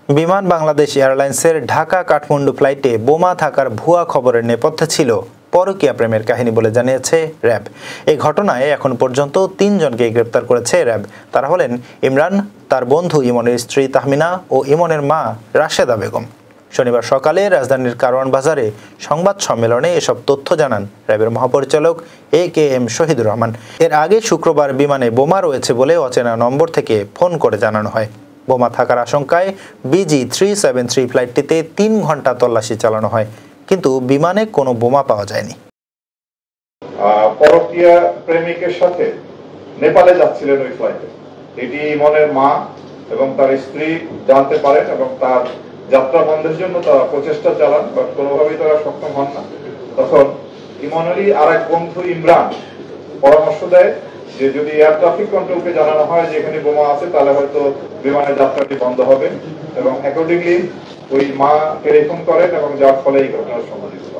বিমান বাংলাদেশ এয়ারলাইন্সের ঢাকা কাঠমান্ডু ফ্লাইটে বোমা থাকার ভুয়া খবরের নেপথ্যে ছিল পরকীয়া প্রেমের কাহিনী বলে জানিয়েছে র্যাব। এই ঘটনায় এখন পর্যন্ত ৩ জনকে গ্রেপ্তার করেছে র্যাব। তারা হলেন ইমরান, তার বন্ধু ইমনের স্ত্রী তাহমিনা ও ইমনের মা রাশেদা বেগম। শনিবার সকালে রাজধানীর কারওয়ান বাজারে সংবাদ সম্মেলনে এসব তথ্য জানান র্যাবের মহাপরিচালক AKM শহীদুর রহমান। এর আগে শুক্রবার বিমানে বোমা রয়েছে বলে অচেনা নম্বর থেকে ফোন করে জানানো হয়। বোমা থাকার আশঙ্কায় BG373 ফ্লাইটটিতে ৩ ঘন্টা তল্লাশি চালানো হয়, কিন্তু বিমানে কোনো বোমা পাওয়া যায়নি। পরকীয়া প্রেমিকের সাথে নেপালে যাচ্ছিলেন ওই ফ্লাইটে। এটি ইমনের মা এবং তার স্ত্রী জানতে পারেন এবং তার যাত্রা বন্ধের জন্য তারা প্রচেষ্টা চালান, বাট কোনোভাবেই তারা সক্ষম হন না। তখন ইমনেরই আর এক বন্ধু ইমরান পরামর্শ দেয় যে যদি এয়ার ট্রাফিক কন্ট্রোলকে জানানো হয় যে এখানে বোমা আছে, তাহলে হয়তো বিমানের যাত্রাটি বন্ধ হবে, এবং অ্যাকর্ডিংলি ওই মা টেলিফোন করেন এবং যার ফলে এই ঘটনার সংঘটিত হয়।